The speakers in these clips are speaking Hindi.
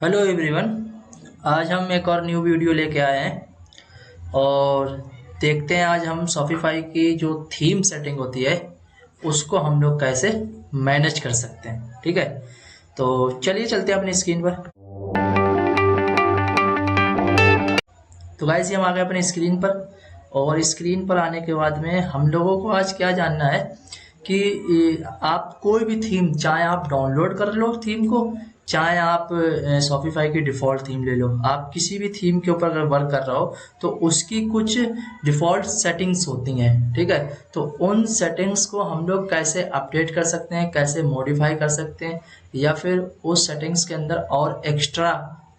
Hello everyone. आज हम एक और न्यू वीडियो लेके आए हैं और देखते हैं आज हम शॉपिफाई की जो थीम सेटिंग होती है उसको हम लोग कैसे मैनेज कर सकते हैं। ठीक है, तो चलिए चलते हैं अपनी स्क्रीन पर। तो गाइस ये हम आ गए अपनी स्क्रीन पर और स्क्रीन पर आने के बाद में हम लोगों को आज क्या जानना है कि आप कोई भी थीम, चाहे आप डाउनलोड कर लो थीम को, चाहे आप शॉपिफाई की डिफ़ॉल्ट थीम ले लो, आप किसी भी थीम के ऊपर अगर वर्क कर रहे हो तो उसकी कुछ डिफ़ॉल्ट सेटिंग्स होती हैं। ठीक है, तो उन सेटिंग्स को हम लोग कैसे अपडेट कर सकते हैं, कैसे मॉडिफाई कर सकते हैं, या फिर उस सेटिंग्स के अंदर और एक्स्ट्रा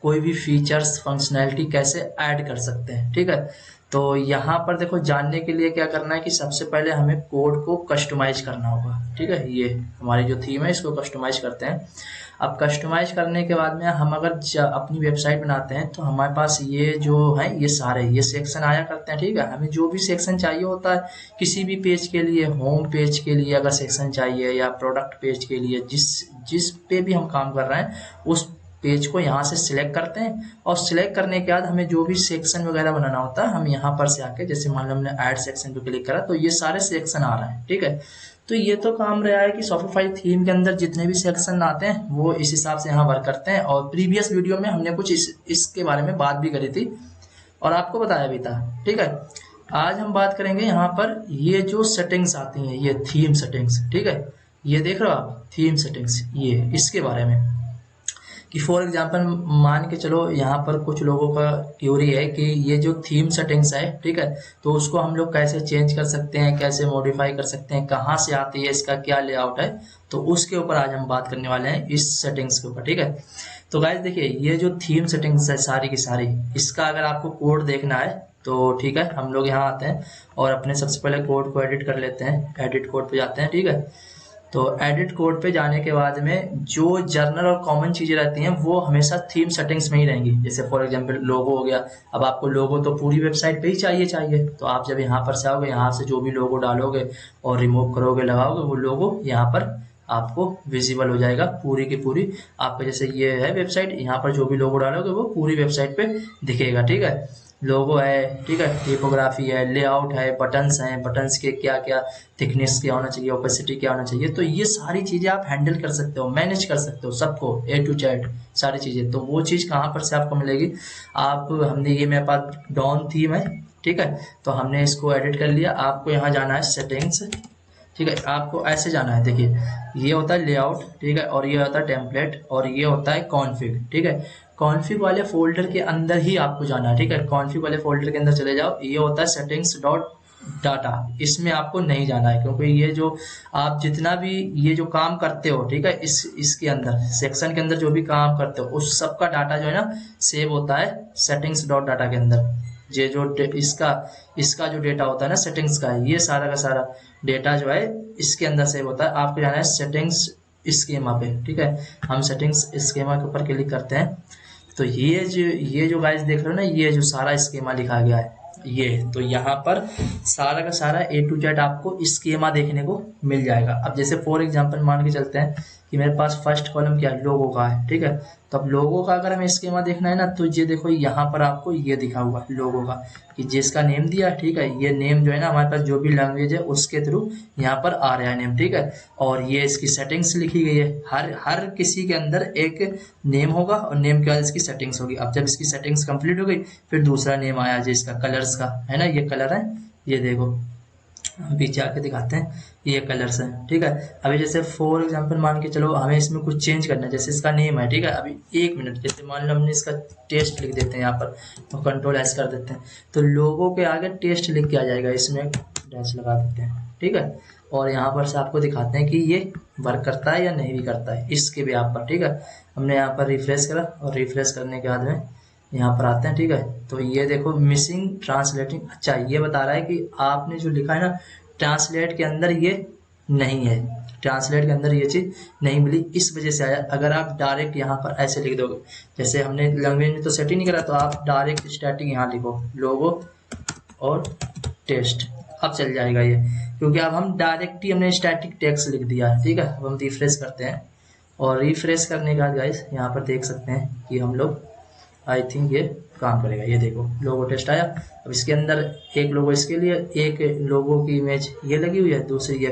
कोई भी फीचर्स फंक्शनैलिटी कैसे ऐड कर सकते हैं। ठीक है, तो यहाँ पर देखो, जानने के लिए क्या करना है कि सबसे पहले हमें कोड को कस्टमाइज करना होगा। ठीक है, ये हमारी जो थीम है इसको कस्टमाइज करते हैं। अब कस्टमाइज करने के बाद में हम अगर अपनी वेबसाइट बनाते हैं तो हमारे पास ये जो है ये सारे ये सेक्शन आया करते हैं। ठीक है, हमें जो भी सेक्शन चाहिए होता है किसी भी पेज के लिए, होम पेज के लिए अगर सेक्शन चाहिए या प्रोडक्ट पेज के लिए, जिस जिस पे भी हम काम कर रहे हैं उस पेज को यहाँ से सिलेक्ट करते हैं और सिलेक्ट करने के बाद हमें जो भी सेक्शन वगैरह बनाना होता है हम यहाँ पर से आके, जैसे मान लो हमने ऐड सेक्शन पे क्लिक करा तो ये सारे सेक्शन आ रहे हैं। ठीक है, तो ये तो काम रहा है कि शॉपिफाई थीम के अंदर जितने भी सेक्शन आते हैं वो इस हिसाब से यहाँ वर्क करते हैं। और प्रीवियस वीडियो में हमने कुछ इसके बारे में बात भी करी थी और आपको बताया भी था। ठीक है, आज हम बात करेंगे यहाँ पर ये जो सेटिंग्स आती हैं, ये थीम सेटिंग्स। ठीक है, ये देख रहे हो आप, थीम सेटिंग्स, ये इसके बारे में कि फॉर एग्जांपल मान के चलो यहाँ पर कुछ लोगों का क्यूरी है कि ये जो थीम सेटिंग्स है, ठीक है, तो उसको हम लोग कैसे चेंज कर सकते हैं, कैसे मॉडिफाई कर सकते हैं, कहाँ से आती है, इसका क्या लेआउट है, तो उसके ऊपर आज हम बात करने वाले हैं, इस सेटिंग्स के ऊपर। ठीक है, तो गाइस देखिए, ये जो थीम सेटिंग्स है सारी की सारी, इसका अगर आपको कोड देखना है तो ठीक है, हम लोग यहाँ आते हैं और अपने सबसे पहले कोड को एडिट कर लेते हैं। एडिट कोड पे जाते हैं। ठीक है, तो एडिट कोड पे जाने के बाद में जो जर्नल और कॉमन चीजें रहती हैं वो हमेशा थीम सेटिंग्स में ही रहेंगी। जैसे फॉर एग्जांपल लोगो हो गया, अब आपको लोगो तो पूरी वेबसाइट पे ही चाहिए, तो आप जब यहाँ पर से आओगे, यहाँ से जो भी लोगो डालोगे और रिमूव करोगे, लगाओगे, वो लोगो यहाँ पर आपको विजिबल हो जाएगा पूरी की पूरी। आपका जैसे ये है वेबसाइट, यहाँ पर जो भी लोगो डालोगे वो पूरी वेबसाइट पे दिखेगा। ठीक है, लोगो है, ठीक है, टाइपोग्राफी है, लेआउट है, बटन्स हैं, बटन्स के क्या क्या थिकनेस क्या होना चाहिए, ओपेसिटी क्या होना चाहिए, तो ये सारी चीज़ें आप हैंडल कर सकते हो, मैनेज कर सकते हो सबको, ए टू जेड सारी चीज़ें। तो वो चीज़ कहाँ पर से आपको मिलेगी, आप हमने ये मेरे पास डॉन थीम है। ठीक है, तो हमने इसको एडिट कर लिया। आपको यहाँ जाना है सेटिंग्स। ठीक है, आपको ऐसे जाना है, देखिए ये होता है लेआउट, ठीक है, और ये होता है टेम्पलेट, और ये होता है कॉन्फ़िग। ठीक है, कॉन्फ़िग वाले फोल्डर के अंदर ही आपको जाना है। ठीक है, कॉन्फ़िग वाले फोल्डर के अंदर चले जाओ, ये होता है सेटिंग्स डॉट डाटा, इसमें आपको नहीं जाना है क्योंकि ये जो आप जितना भी ये जो काम करते हो, ठीक है, इसके अंदर सेक्शन के अंदर जो भी काम करते हो उस सब का डाटा जो है ना सेव होता है सेटिंग्स डॉट डाटा के अंदर। ये जो इसका इसका जो डेटा होता है ना सेटिंग्स का, ये सारा का सारा डेटा जो है इसके अंदर सेव होता है। आपको जाना है सेटिंग्स स्कीमा पे। ठीक है, हम सेटिंग्स स्कीमा के ऊपर क्लिक करते हैं तो ये जो गाइस देख रहे हो ना, ये जो सारा स्कीमा लिखा गया है, ये तो यहाँ पर सारा का सारा ए टू जेड आपको स्कीमा देखने को मिल जाएगा। अब जैसे फॉर एग्जांपल मान के चलते हैं कि मेरे पास फर्स्ट कॉलम क्या है, लोगो का है। ठीक है, तो अब लोगो का अगर हमें स्कीमा देखना है ना, तो ये देखो यहाँ पर आपको ये दिखा हुआ है लोगो का कि जिसका नेम दिया। ठीक है, ये नेम जो है ना हमारे पास जो भी लैंग्वेज है उसके थ्रू यहाँ पर आ रहा है नेम। ठीक है, और ये इसकी सेटिंग्स लिखी गई है, हर किसी के अंदर एक नेम होगा और नेम के बाद इसकी सेटिंग्स होगी। अब जब इसकी सेटिंग्स कंप्लीट हो गई फिर दूसरा नेम आया जिसका कलर्स का है ना, ये कलर है, ये देखो हम पीछे आके दिखाते हैं, ये कलर्स हैं। ठीक है, अभी जैसे फॉर एग्जांपल मान के चलो हमें इसमें कुछ चेंज करना है, जैसे इसका नेम है। ठीक है, अभी एक मिनट, जैसे मान लो हमने इसका टेस्ट लिख देते हैं यहाँ पर, तो कंट्रोल एस कर देते हैं तो लोगों के आगे टेस्ट लिख के आ जाएगा, इसमें डैश लगा देते हैं। ठीक है, और यहाँ पर से आपको दिखाते हैं कि ये वर्क करता है या नहीं भी करता है इसके भी आप पर। ठीक है, हमने यहाँ पर रिफ्रेश करा और रिफ्रेश करने के बाद में यहाँ पर आते हैं। ठीक है, तो ये देखो मिसिंग ट्रांसलेटिंग, अच्छा ये बता रहा है कि आपने जो लिखा है ना ट्रांसलेट के अंदर ये नहीं है, ट्रांसलेट के अंदर ये चीज़ नहीं मिली, इस वजह से आया। अगर आप डायरेक्ट यहाँ पर ऐसे लिख दोगे, जैसे हमने लैंग्वेज में तो सेट ही नहीं करा, तो आप डायरेक्ट स्टैटिक यहाँ लिखो लोगो और टेस्ट, अब चल जाएगा ये, क्योंकि अब हम डायरेक्ट ही हमने स्टैटिक टेक्स्ट लिख दिया है। ठीक है, अब हम रिफ्रेश करते हैं और रिफ्रेश करने के बाद गाइस यहाँ पर देख सकते हैं कि हम लोग आई थिंक ये काम करेगा। ये देखो लोगो टेस्ट आया। अब इसके अंदर एक लोगो इसके लिए, एक लोगो की इमेज ये लगी हुई है, दूसरी ये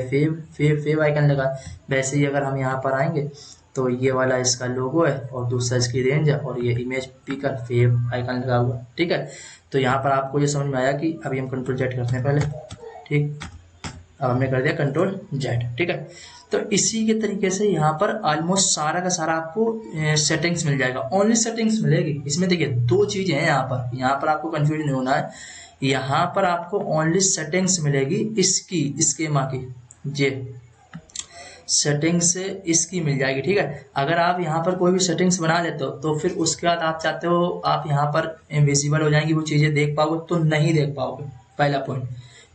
फेव आइकन लगा। वैसे ही अगर हम यहाँ पर आएंगे तो ये वाला इसका लोगो है और दूसरा इसकी रेंज है और ये इमेज पिकर फेव आइकन लगा हुआ। ठीक है, तो यहाँ पर आपको ये समझ में आया कि अभी हम कंट्रोल जेड करते हैं पहले। ठीक, अब हमने कर दिया कंट्रोल जेड। ठीक है, तो इसी के तरीके से यहाँ पर ऑलमोस्ट सारा का सारा आपको सेटिंग्स मिल जाएगा। ओनली सेटिंग्स मिलेगी इसमें। देखिए दो चीजें हैं यहाँ पर आपको कंफ्यूज नहीं होना है। यहाँ पर आपको ओनली सेटिंग्स मिलेगी इसकी, स्कीमा की, जे सेटिंग्स इसकी मिल जाएगी। ठीक है, अगर आप यहाँ पर कोई भी सेटिंग्स बना लेते हो तो फिर उसके बाद आप चाहते हो आप यहाँ पर विजिबल हो जाएंगी वो चीजें देख पाओगे, तो नहीं देख पाओगे। पहला पॉइंट,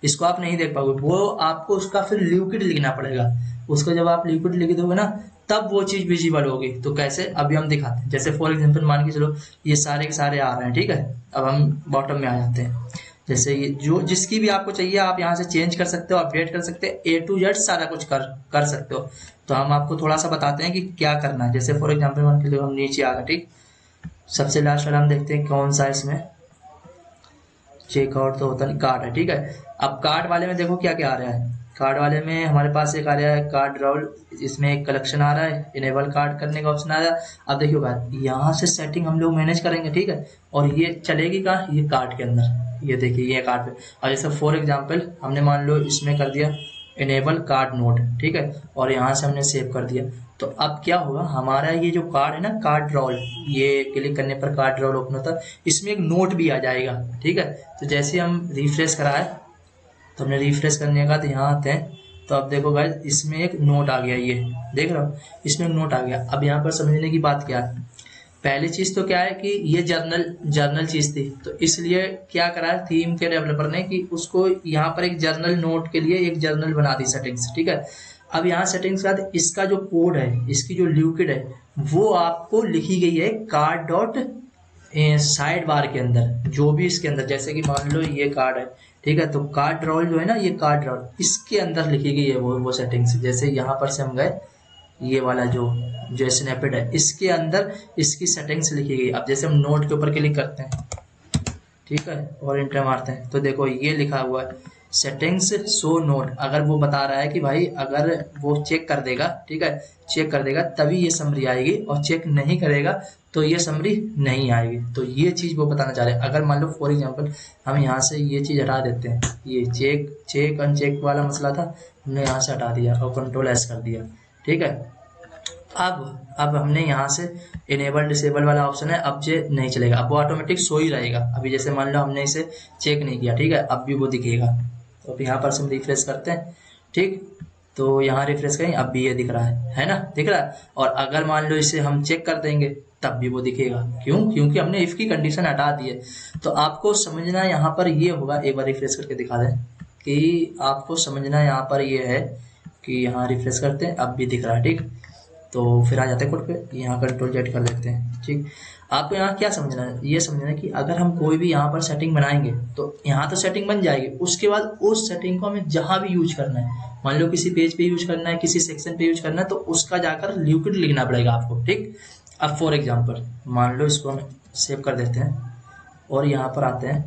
इसको आप नहीं देख पाओगे। वो आपको उसका फिर लिक्विड लिखना पड़ेगा। उसको जब आप लिक्विड लिख दोगे ना तब वो चीज विजिबल होगी। तो कैसे, अभी हम दिखाते हैं। जैसे फॉर एग्जांपल मान के चलो ये सारे के सारे आ रहे हैं। ठीक है, अब हम बॉटम में आ जाते हैं। जैसे ये जो जिसकी भी आपको चाहिए आप यहाँ से चेंज कर सकते हो, अपडेट कर सकते हैं, A to Z सारा कुछ कर सकते हो। तो हम आपको थोड़ा सा बताते हैं कि क्या करना है। जैसे फॉर एग्जांपल मान के चलो हम नीचे आ गए। ठीक, सबसे लास्ट वाला हम देखते हैं कौन सा इसमें चेकआउट तो होता नहीं, कार्ड है। ठीक है, अब कार्ड वाले में देखो क्या क्या आ रहा है। कार्ड वाले में हमारे पास एक आ रहा है कार्ड रोल, इसमें एक कलेक्शन आ रहा है, इनेबल कार्ड करने का ऑप्शन आ रहा है। अब देखियो बात, यहाँ से सेटिंग हम लोग मैनेज करेंगे। ठीक है, और ये चलेगी कहाँ, ये कार्ड के अंदर। ये देखिए ये कार्ड पे। और जैसे फॉर एग्जांपल हमने मान लो इसमें कर दिया इनेबल कार्ड नोट। ठीक है, और यहाँ से हमने सेव कर दिया। तो अब क्या होगा, हमारा ये जो कार्ड है ना, कार्ड रोल, ये क्लिक करने पर कार्ड रोल ओपन होता है। इसमें एक नोट भी आ जाएगा। ठीक है, तो जैसे हम रिफ्रेश कराए तो हमने रिफ्रेश करने के बाद यहाँ आते हैं तो अब देखो गाइस इसमें एक नोट आ गया। ये देख रहे हो, इसमें नोट आ गया। अब यहाँ पर समझने की बात क्या है, पहली चीज तो क्या है कि ये जर्नल चीज थी, तो इसलिए क्या करा थीम के डेवलपर ने कि उसको यहाँ पर एक जर्नल नोट के लिए एक जर्नल बना दी सेटिंग्स। ठीक है, अब यहाँ सेटिंग्स के बाद इसका जो कोड है, इसकी जो लिक्विड है वो आपको लिखी गई है कार्ड डॉट साइड बार के अंदर, जो भी इसके अंदर, जैसे कि मान लो ये कार्ड है। ठीक है, तो कार्ड रोल जो है ना, ये कार्ड रोल इसके अंदर लिखी गई है वो सेटिंग्स। जैसे यहाँ पर से हम गए, ये वाला जो स्नैपेड है इसके अंदर इसकी सेटिंग्स लिखी गई। अब जैसे हम नोट के ऊपर क्लिक करते हैं, ठीक है, और इंटर मारते हैं तो देखो ये लिखा हुआ है सेटिंग्स शो नोट। अगर वो बता रहा है कि भाई अगर वो चेक कर देगा, ठीक है, चेक कर देगा तभी ये समरी आएगी, और चेक नहीं करेगा तो ये समरी नहीं आएगी। तो ये चीज वो बताना चाह रहे हैं। अगर मान लो फॉर एग्जांपल हम यहाँ से ये चीज हटा देते हैं, ये चेक अनचेक वाला मसला था, हमने यहाँ से हटा दिया और कंट्रोल एस कर दिया। ठीक है, अब हमने यहाँ से इनेबल डिसेबल वाला ऑप्शन है, अब ये नहीं चलेगा, अब वो ऑटोमेटिक शो ही रहेगा। अभी जैसे मान लो हमने इसे चेक नहीं किया, ठीक है, अब भी वो दिखेगा। तो अब यहाँ पर से हम रिफ्रेश करते हैं। ठीक, तो यहाँ रिफ्रेश करें, अब भी ये दिख रहा है ना, दिख रहा है। और अगर मान लो इसे हम चेक कर देंगे तब भी वो दिखेगा। क्यों? क्योंकि हमने इफ की कंडीशन हटा दी है। तो आपको समझना यहाँ पर ये होगा, एक बार रिफ्रेश करके दिखा दें कि आपको समझना यहाँ पर ये है कि यहाँ रिफ्रेश करते हैं, अब भी दिख रहा है। ठीक, तो फिर आ जाते हैं कोड पे, यहाँ कंट्रोल जेड कर लेते हैं। ठीक, आपको यहाँ क्या समझना है, ये समझना है कि अगर हम कोई भी यहाँ पर सेटिंग बनाएंगे तो यहाँ तो सेटिंग बन जाएगी, उसके बाद उस सेटिंग को हमें जहाँ भी यूज करना है, मान लो किसी पेज पे यूज करना है, किसी सेक्शन पे यूज करना है, तो उसका जाकर लिक्विड लिखना पड़ेगा आपको। ठीक, अब फॉर एग्जाम्पल मान लो इसको हम सेव कर देते हैं और यहाँ पर आते हैं।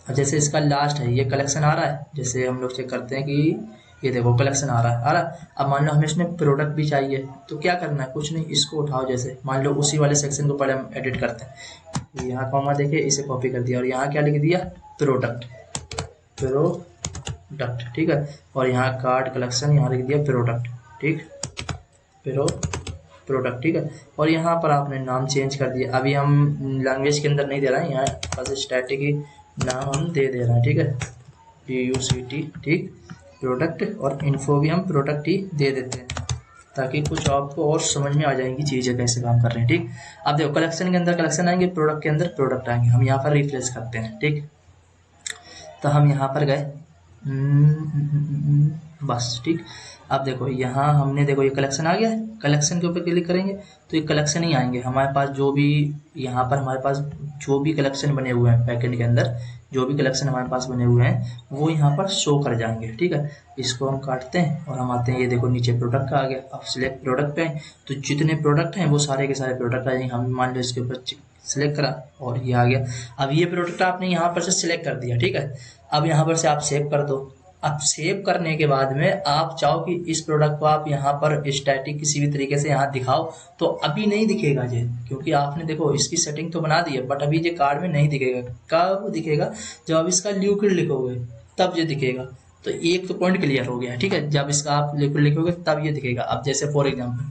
अब जैसे इसका लास्ट है, ये कलेक्शन आ रहा है, जैसे हम लोग चेक करते हैं कि ये देखो कलेक्शन आ रहा है। अब मान लो हमें इसमें प्रोडक्ट भी चाहिए, तो क्या करना है, कुछ नहीं, इसको उठाओ। जैसे मान लो उसी वाले सेक्शन को पहले हम एडिट करते हैं, यहाँ कॉमा देके इसे कॉपी कर दिया और यहाँ क्या लिख दिया, प्रोडक्ट। ठीक है, और यहाँ कार्ड कलेक्शन, यहाँ लिख दिया प्रोडक्ट। ठीक, प्रोडक्ट। ठीक है, और यहाँ पर आपने नाम चेंज कर दिया। अभी हम लैंग्वेज के अंदर नहीं दे रहे हैं, यहाँ बस स्टैटिक ही नाम हम दे रहे हैं। ठीक है, PUCT। ठीक, प्रोडक्ट, और इन्फो भी हम प्रोडक्ट ही दे देते हैं ताकि कुछ आपको और समझ में आ जाएंगी चीज़ें कैसे काम कर रहे हैं। ठीक, अब देखो कलेक्शन के अंदर कलेक्शन आएंगे, प्रोडक्ट के अंदर प्रोडक्ट आएंगे। हम यहाँ पर रिफ्रेश करते हैं। ठीक, तो हम यहाँ पर गए, बस ठीक। अब देखो यहाँ हमने देखो ये कलेक्शन आ गया है, कलेक्शन के ऊपर क्लिक करेंगे तो ये कलेक्शन ही आएंगे हमारे पास, जो भी यहाँ पर हमारे पास जो भी कलेक्शन बने हुए हैं पैकेट के अंदर, जो भी कलेक्शन हमारे पास बने हुए हैं वो यहाँ पर शो कर जाएंगे। ठीक है, इसको हम काटते हैं और हम आते हैं, ये देखो नीचे प्रोडक्ट का आ गया। अब सिलेक्ट प्रोडक्ट पे आए तो जितने प्रोडक्ट हैं वो सारे के सारे प्रोडक्ट आ जाएंगे। हम मान लो इसके ऊपर सिलेक्ट करा और ये आ गया। अब ये प्रोडक्ट आपने यहाँ पर से सिलेक्ट कर दिया। ठीक है, अब यहाँ पर से आप सेव कर दो। अब सेव करने के बाद में आप चाहो कि इस प्रोडक्ट को आप यहाँ पर स्टैटिक किसी भी तरीके से यहाँ दिखाओ तो अभी नहीं दिखेगा ये, क्योंकि आपने देखो इसकी सेटिंग तो बना दी है, बट अभी ये कार्ड में नहीं दिखेगा। कब दिखेगा? जब आप इसका लिक्विड लिखोगे तब ये दिखेगा। तो एक तो पॉइंट क्लियर हो गया। ठीक है, जब इसका आप लिक्विड लिखोगे तब ये दिखेगा। अब जैसे फॉर एग्जाम्पल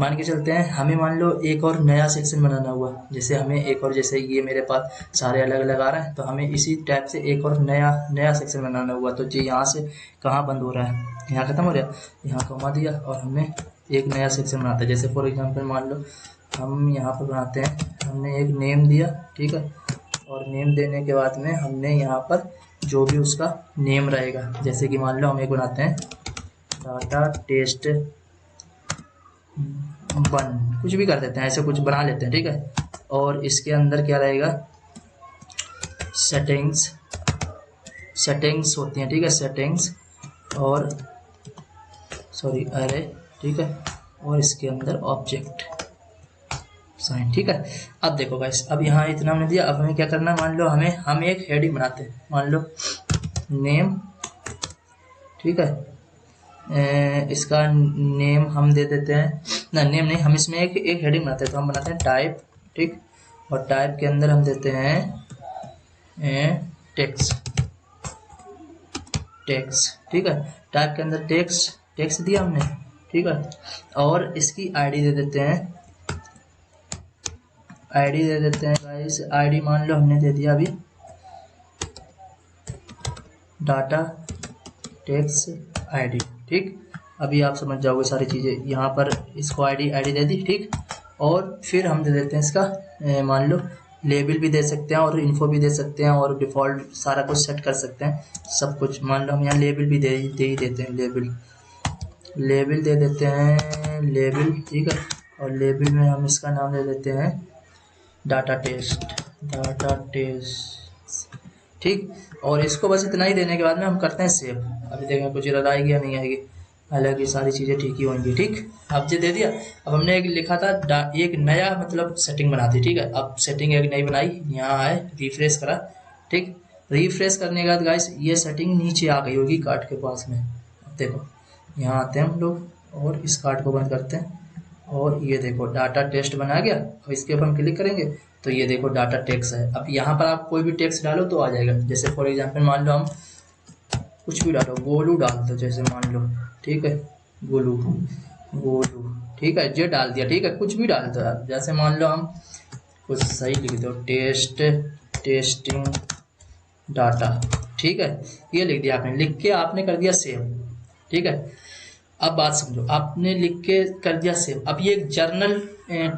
मान के चलते हैं, हमें मान लो एक और नया सेक्शन बनाना हुआ, जैसे हमें एक और, जैसे ये मेरे पास सारे अलग अलग आ रहे हैं तो हमें इसी टाइप से एक और नया सेक्शन बनाना हुआ। तो जी यहाँ से कहाँ बंद हो रहा है, यहाँ ख़त्म हो रहा है, यहाँ कमा दिया और हमें एक नया सेक्शन बनाता है। जैसे फॉर एग्जांपल मान लो हम यहाँ पर बनाते हैं, हमने एक नेम दिया। ठीक है, और नेम देने के बाद में हमने यहाँ पर जो भी उसका नेम रहेगा, जैसे कि मान लो हम एक बनाते हैं डाटा टेस्ट 1, कुछ भी कर देते हैं, ऐसे कुछ बना लेते हैं। ठीक है, और इसके अंदर क्या रहेगा, सेटिंग्स होती हैं। ठीक है, सेटिंग्स और सॉरी अरे। ठीक है, और इसके अंदर ऑब्जेक्ट साइन। ठीक है, अब देखो गाइस, अब यहाँ इतना हमने दिया। अब हमें क्या करना है, मान लो हम एक हेडिंग बनाते हैं, मान लो नेम। ठीक है, इसका नेम हम दे देते हैं ना, नेम नहीं, हम इसमें एक हेडिंग बनाते हैं तो हम बनाते हैं टाइप। ठीक, और टाइप के अंदर हम देते हैं टेक्स्ट। ठीक है, टाइप के अंदर टेक्स्ट दिया हमने। ठीक है, और इसकी आईडी दे देते हैं, गाइस आईडी मान लो हमने दे दिया अभी डाटा टेक्स्ट आईडी। ठीक, अभी आप समझ जाओगे सारी चीज़ें। यहाँ पर इसको आईडी दे दी। ठीक, और फिर हम दे देते हैं इसका मान लो लेबल भी दे सकते हैं और इन्फो भी दे सकते हैं और डिफ़ॉल्ट सारा कुछ सेट कर सकते हैं सब कुछ। मान लो हम यहाँ लेबल भी दे ही देते हैं, लेबल दे देते हैं लेबल। ठीक है, और लेबल में हम इसका नाम दे देते हैं डाटा टेस्ट। ठीक, और इसको बस इतना ही देने के बाद में हम करते हैं सेव। अभी देखें कुछ एरर आएगी या नहीं आएगी, हालांकि सारी चीज़ें ठीक ही होंगी। ठीक, अब ये दे दिया। अब हमने एक लिखा था एक नया मतलब सेटिंग बना दी। ठीक है, अब सेटिंग एक नई बनाई, यहाँ आए रिफ्रेश करा। ठीक, रिफ्रेश करने के बाद गाइस ये सेटिंग नीचे आ गई होगी कार्ड के पास में। अब देखो यहाँ आते हैं हम लोग और इस कार्ड को बंद करते हैं और ये देखो डाटा टेस्ट बना गया। अब इसके ऊपर हम क्लिक करेंगे तो ये देखो डाटा टेक्स्ट है। अब यहाँ पर आप कोई भी टेक्स्ट डालो तो आ जाएगा। जैसे फॉर एग्जांपल मान लो हम कुछ भी डालो, गोलू डाल दो जैसे मान लो। ठीक है, गोलू। ठीक है, ये डाल दिया। ठीक है, कुछ भी डाल दो आप, जैसे मान लो हम कुछ सही लिख दो टेस्टिंग डाटा। ठीक है, ये लिख दिया आपने, लिख के आपने कर दिया सेव। ठीक है, अब बात समझो, आपने लिख के कर दिया सेव। अब ये एक जर्नल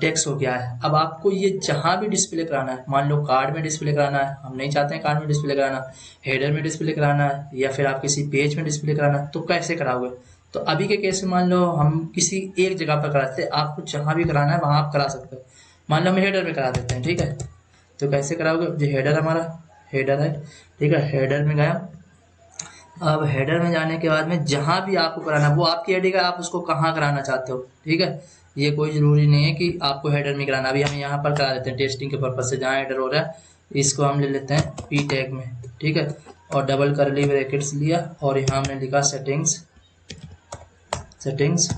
टेक्स्ट हो गया है। अब आपको ये जहां भी डिस्प्ले कराना है, मान लो कार्ड में डिस्प्ले कराना है, हम नहीं चाहते हैं कार्ड में डिस्प्ले कराना, हेडर में डिस्प्ले कराना है या फिर आप किसी पेज में डिस्प्ले कराना है, तो कैसे कराओगे? तो अभी के केस में मान लो हम किसी एक जगह पर कराते हैं, आपको जहां भी कराना है वहां आप करा सकते हो। मान लो हम हेडर में करा देते हैं। ठीक है, तो कैसे कराओगे? जो हेडर हमारा हेडर है। ठीक है, हेडर में गया। अब हेडर में जाने के बाद में जहां भी आपको कराना वो आपकी आईडी का, आप उसको कहाँ कराना चाहते हो। ठीक है, ये कोई ज़रूरी नहीं है कि आपको हेडर में कराना। अभी हम यहाँ पर करा देते हैं टेस्टिंग के पर्पज से, जहाँ हेडर हो रहा है इसको हम ले लेते हैं पी टैग में। ठीक है, और डबल करली ब्रैकेट्स लिया और यहाँ हमने लिखा सेटिंग्स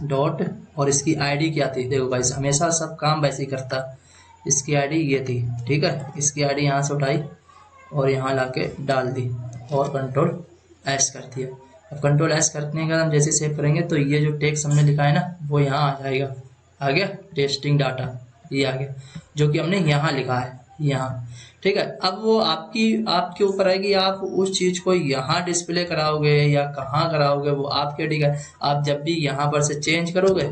डॉट, और इसकी आईडी क्या थी? देखो गाइस हमेशा सब काम वैसे ही करता। इसकी आईडी ये थी। ठीक है, इसकी आईडी यहाँ से उठाई और यहाँ ला के डाल दी और कंट्रोल एस कर दिया। अब कंट्रोल एस करने के बाद हम जैसे सेव करेंगे तो ये जो टेक्स्ट हमने लिखा है ना वो यहाँ आ जाएगा। आ गया टेस्टिंग डाटा, ये आ गया जो कि हमने यहाँ लिखा है यहाँ। ठीक है, अब वो आपके ऊपर आएगी, आप उस चीज़ को यहाँ डिस्प्ले कराओगे या कहाँ कराओगे वो आपके। ठीक है, आप जब भी यहाँ पर से चेंज करोगे,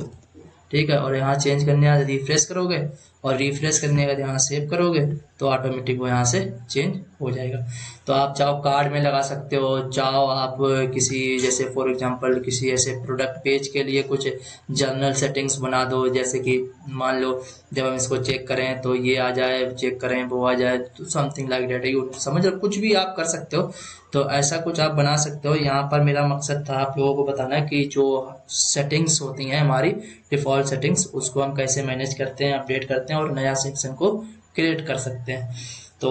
ठीक है, और यहाँ चेंज करने आज रिफ्रेश करोगे और रिफ्रेश करने के बाद यहाँ सेव करोगे तो ऑटोमेटिक वो यहाँ से चेंज हो जाएगा। तो आप चाहो कार्ड में लगा सकते हो, चाहो आप किसी जैसे फॉर एग्जांपल किसी ऐसे प्रोडक्ट पेज के लिए कुछ जर्नल सेटिंग्स बना दो, जैसे कि मान लो जब हम इसको चेक करें तो ये आ जाए, चेक करें वो आ जाए, तो समथिंग लाइक डेट, यू समझ लो, कुछ भी आप कर सकते हो। तो ऐसा कुछ आप बना सकते हो। यहाँ पर मेरा मकसद था आप लोगों को बताना कि जो सेटिंग्स होती हैं हमारी डिफ़ॉल्ट सेटिंग्स, उसको हम कैसे मैनेज करते हैं, अपडेट करते हैं और नया सेक्शन को क्रिएट कर सकते हैं। तो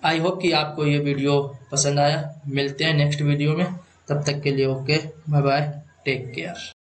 आई होप कि आपको ये वीडियो पसंद आया। मिलते हैं नेक्स्ट वीडियो में, तब तक के लिए okay, bye bye, take care.